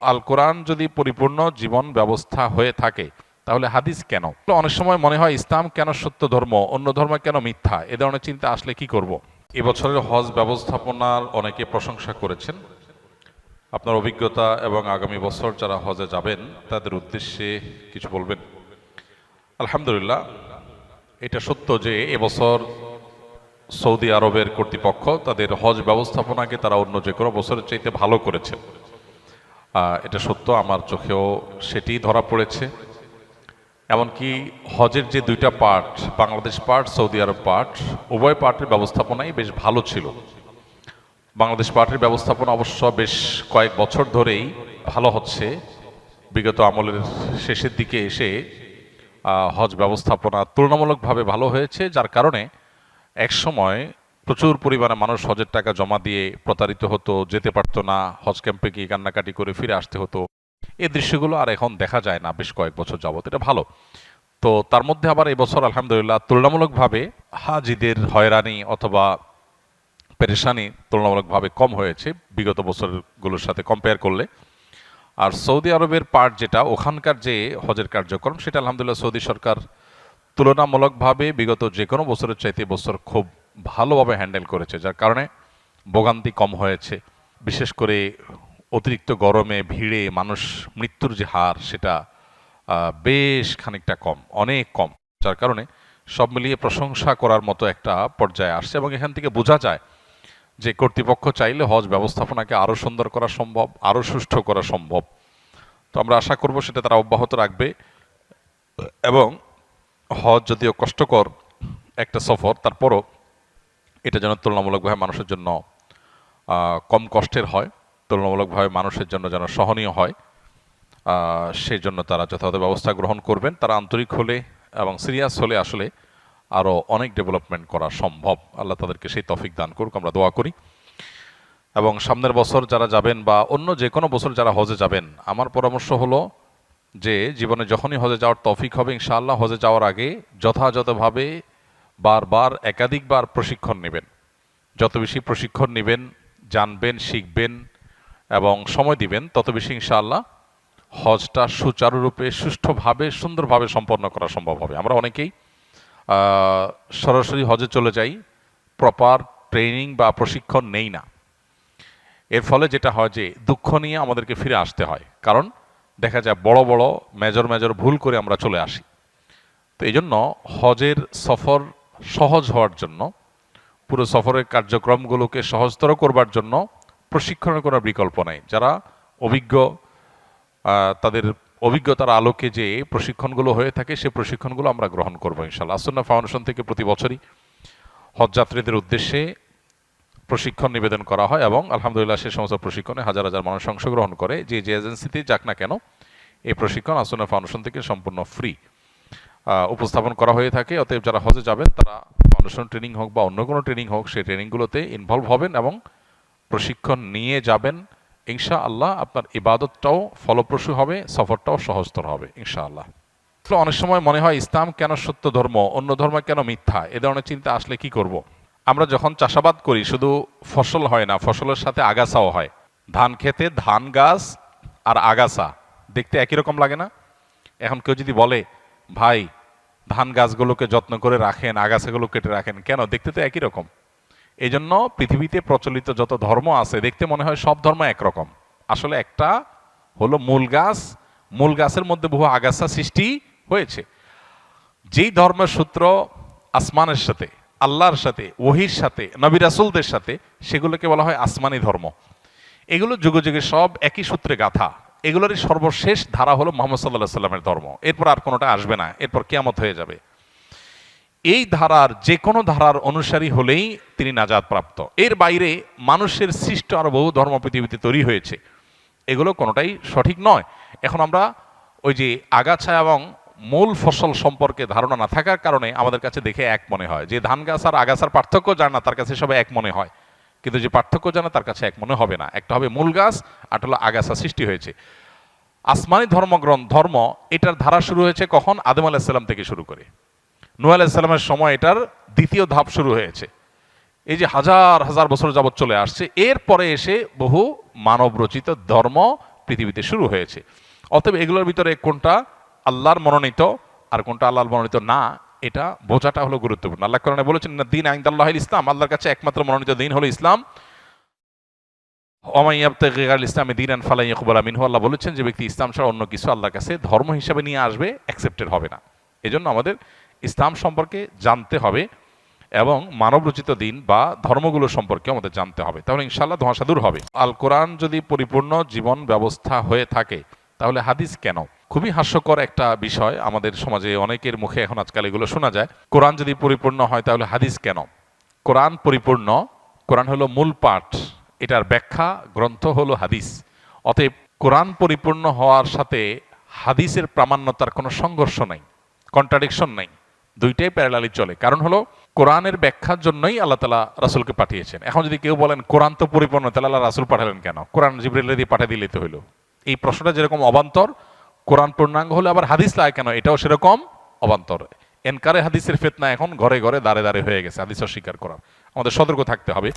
আল কোরআন যদি পরিপূর্ণ জীবন ব্যবস্থা হয়ে থাকে তাহলে হাদিস কেন? অনেক সময় মনে হয় ইসলাম কেন সত্য ধর্ম, অন্য ধর্ম কেন মিথ্যা, এ ধরনের চিন্তা আসলে কি করব। এবছরের হজ ব্যবস্থাপনার অনেকে প্রশংসা করেছেন। আপনার অভিজ্ঞতা এবং আগামী বছর যারা হজে যাবেন তাদের উদ্দেশ্যে কিছু বলবেন। আলহামদুলিল্লাহ, এটা সত্য যে এবছর সৌদি আরবের কর্তৃপক্ষ তাদের হজ ব্যবস্থাপনাকে তারা অন্য যে কোনো বছরের চাইতে ভালো করেছেন। এটা সত্য, আমার চোখেও সেটি ধরা পড়েছে। এমনকি হজের যে দুইটা পার্ট, বাংলাদেশ পার্ট, সৌদি আরব পার্ট, উভয় পার্টের ব্যবস্থাপনাই বেশ ভালো ছিল। বাংলাদেশ পার্টির ব্যবস্থাপনা অবশ্য বেশ কয়েক বছর ধরেই ভালো হচ্ছে। বিগত আমলের শেষের দিকে এসে হজ ব্যবস্থাপনা তুলনামূলকভাবে ভালো হয়েছে, যার কারণে একসময় প্রচুর পরিমাণে মানুষ হজের টাকা জমা দিয়ে প্রতারিত হতো, যেতে পারতো না, হজ ক্যাম্পে গিয়ে কান্নাকাটি করে ফিরে আসতে হতো। এই দৃশ্যগুলো আর এখন দেখা যায় না বেশ কয়েক বছর যাবত। এটা ভালো। তো তার মধ্যে আবার এই বছর আলহামদুলিল্লাহ তুলনামূলকভাবে হাজিদের হয়রানি অথবা পেরেশানি তুলনামূলকভাবে কম হয়েছে বিগত বছরগুলোর সাথে কম্পেয়ার করলে। আর সৌদি আরবের পার্ট যেটা, ওখানকার যে হজের কার্যক্রম, সেটা আলহামদুলিল্লাহ সৌদি সরকার তুলনামূলকভাবে বিগত যে কোনো বছরের চাইতে বছর খুব ভালোভাবে হ্যান্ডেল করেছে, যার কারণে ভোগান্তি কম হয়েছে। বিশেষ করে অতিরিক্ত গরমে ভিড়ে মানুষ মৃত্যুর যে হার, সেটা বেশ খানিকটা কম, অনেক কম, যার কারণে সব মিলিয়ে প্রশংসা করার মতো একটা পর্যায়ে আসছে। এবং এখান থেকে বোঝা যায় যে কর্তৃপক্ষ চাইলে হজ ব্যবস্থাপনাকে আরও সুন্দর করা সম্ভব, আরও সুষ্ঠু করা সম্ভব। তো আমরা আশা করব সেটা তারা অব্যাহত রাখবে। এবং হজ যদিও কষ্টকর একটা সফর, তারপরও এটা যেন তুলনামূলকভাবে মানুষের জন্য কম কষ্টের হয়, তুলনামূলকভাবে মানুষের জন্য যেন সহনীয় হয়, সেই জন্য তারা যথাযথ ব্যবস্থা গ্রহণ করবেন। তারা আন্তরিক হলে এবং সিরিয়াস হলে আসলে আরও অনেক ডেভেলপমেন্ট করা সম্ভব। আল্লাহ তাদেরকে সেই তৌফিক দান করুক, আমরা দোয়া করি। এবং সামনের বছর যারা যাবেন বা অন্য যে কোনো বছর যারা হজে যাবেন, আমার পরামর্শ হলো যে জীবনে যখনই হজে যাওয়ার তৌফিক হবে ইনশাআল্লাহ, হজে যাওয়ার আগে যথাযথভাবে বারবার একাধিকবার প্রশিক্ষণ নেবেন। যত বেশি প্রশিক্ষণ নেবেন, জানবেন, শিখবেন এবং সময় দিবেন, তত বেশি ইনশাআল্লাহ হজটা সুচারুরূপে, সুষ্ঠুভাবে, সুন্দরভাবে সম্পন্ন করা সম্ভব হবে। আমরা অনেকেই সরাসরি হজে চলে যাই, প্রপার ট্রেনিং বা প্রশিক্ষণ নেই না। এর ফলে যেটা হয় যে দুঃখ নিয়ে আমাদেরকে ফিরে আসতে হয়, কারণ দেখা যায় বড় বড় মেজর ভুল করে আমরা চলে আসি। তো এই জন্য হজের সফর সহজ হওয়ার জন্য, পুরো সফরের কার্যক্রমগুলোকে সহজতর করবার জন্য প্রশিক্ষণের কোনো বিকল্প নাই। যারা অভিজ্ঞ, তাদের অভিজ্ঞতার আলোকে যে প্রশিক্ষণগুলো হয়ে থাকে, সেই প্রশিক্ষণগুলো আমরা গ্রহণ করবো ইনশাআল্লাহ। আসুন্নাহ ফাউন্ডেশন থেকে প্রতি বছরই হজযাত্রীদের উদ্দেশ্যে প্রশিক্ষণ নিবেদন করা হয় এবং আলহামদুলিল্লাহ সে সমস্ত প্রশিক্ষণে হাজার হাজার মানুষ অংশগ্রহণ করে। যে এজেন্সিতে যাক না কেন, এই প্রশিক্ষণ আসুন্নাহ ফাউন্ডেশন থেকে সম্পূর্ণ ফ্রি উপস্থাপন করা হয়ে থাকে। অতএব যারা হজে যাবেন তারা ফাউন্ডেশন ট্রেনিং হোক বা অন্য কোনো ট্রেনিং হোক, সেই ট্রেনিংগুলোতে ইনভলভ হবেন এবং প্রশিক্ষণ নিয়ে যাবেন। ইনশাআল্লাহ আপনার ইবাদতটাও ফলপ্রসূ হবে, সফরটাও সহজতর হবে ইনশাআল্লাহ। অনেক সময় মনে হয় ইসলাম কেন সত্য ধর্ম, অন্য ধর্ম কেন মিথ্যা, এ ধরনের চিন্তা আসলে কি করব। আমরা যখন চাষাবাদ করি শুধু ফসল হয় না, ফসলের সাথে আগাছাও হয়। ধান খেতে ধান গাছ আর আগাছা দেখতে একই রকম লাগে না? এখন কেউ যদি বলে, ভাই ধান গাছগুলোকে যত্ন করে রাখেন, আগাছাগুলো কেটে রাখেন, কেন? দেখতে তো একই রকম। এই জন্য পৃথিবীতে প্রচলিত যত ধর্ম আছে দেখতে মনে হয় সব ধর্ম একরকম। আসলে একটা হলো মূল গাছ, মূল গাছের মধ্যে বহু আগাছা সৃষ্টি হয়েছে। যেই ধর্মের সূত্র আসমানের সাথে, আল্লাহর সাথে, ওহির সাথে, নবী রাসূলদের সাথে, সেগুলোকে বলা হয় আসমানি ধর্ম। এগুলো যুগে যুগে সব একই সূত্রে গাথা। এগুলোরই সর্বশেষ ধারা হলো মুহাম্মদ সাল্লাল্লাহু আলাইহি সাল্লামের ধর্ম। এরপর আর কোনোটা আসবে না, এরপর কিয়ামত হয়ে যাবে। এই ধারার যে কোনো ধারার অনুসারী হলেই তিনি নাজাত প্রাপ্ত। এর বাইরে মানুষের সৃষ্ট আরো বহু ধর্ম পৃথিবীতে তৈরি হয়েছে, এগুলো কোনোটাই সঠিক নয়। এখন আমরা ওই যে আগাছা এবং মূল ফসল সম্পর্কে ধারণা না থাকার কারণে আমাদের কাছে দেখে এক মনে হয়। যে ধান গাছ আর আগাছার পার্থক্য জানে না তার কাছে সবাই এক মনে হয়, কিন্তু যে পার্থক্য জানে তার কাছে এক মনে হবে না। একটা হবে মূল গাছ, আর হলো আগাছা সৃষ্টি হয়েছে। আসমানি ধর্ম এটার ধারা শুরু হয়েছে কখন? আদম আলাইহিস সালাম থেকে শুরু করে নূহ আলাইহিস সালামের সময় এটার দ্বিতীয় ধাপ শুরু হয়েছে। এই যে হাজার হাজার বছর যাবৎ চলে আসছে। এরপরে এসে বহু মানব রচিত ধর্ম পৃথিবীতে শুরু হয়েছে। অতএব এগুলোর ভিতরে কোনটা আল্লাহর মনোনীত আর কোনটা আল্লাহর মনোনীত না, এটা বোঝাটা হলো গুরুত্বপূর্ণ। আল্লাহ কোরআনে বলেছেন, না দিন ইনদাল্লাহিল ইসলাম, আল্লাহর কাছে একমাত্র মনোনীত দিন হলো ইসলাম। ওয়া মান ইয়াবতাগি গায়রাল ইসলামি দীনান ফালান ইউকবালা মিনহু, আল্লাহ বলেছেন যে ব্যক্তি ইসলাম ছাড়া অন্য কিছু আল্লাহর কাছে ধর্ম হিসাবে নিয়ে আসবে, অ্যাকসেপ্টেড হবে না। এজন্য আমাদের ইসলাম সম্পর্কে জানতে হবে এবং মানবরচিত দিন বা ধর্মগুলো সম্পর্কে আমাদের জানতে হবে, তাহলে ইনশাআল্লাহ ধোঁয়াশা দূর হবে। আল কোরআন যদি পরিপূর্ণ জীবন ব্যবস্থা হয়ে থাকে তাহলে হাদিস কেন? খুবই হাস্যকর একটা বিষয়, আমাদের সমাজে অনেকের মুখে এখন আজকাল এগুলো শোনা যায়। কোরআন যদি পরিপূর্ণ হয় তাহলে হাদিস কেন? কোরআন পরিপূর্ণ, কোরআন হলো মূল পাঠ, এটার ব্যাখ্যা গ্রন্থ হলো হাদিস। অতএব কোরআন পরিপূর্ণ হওয়ার সাথে হাদিসের প্রামাণ্যতার কোনো সংঘর্ষ নাই, কন্ট্রাডিকশন নাই, দুইটাই প্যারালালি চলে। কারণ হলো কোরআনের ব্যাখ্যার জন্যই আল্লাহ তাআলা রাসূলকে পাঠিয়েছেন। এখন যদি কেউ বলেন কোরআন তো পরিপূর্ণ, তাহলে আল্লাহ রাসূল পাঠালেন কেন? কোরআন জিবরিল দিয়ে পাঠিয়ে দিলেই তো হইলো। এই প্রশ্নটা যেরকম অবান্তর, কোরআন পূর্ণাঙ্গ হলে আবার হাদিস লাগে কেন, এটাও সেরকম অবান্তর। এনকারে হাদিসের ফিতনা এখন ঘরে ঘরে দাঁড়ে দাঁড়ে হয়ে গেছে, হাদিস অস্বীকার করার। আমাদের সতর্ক থাকতে হবে।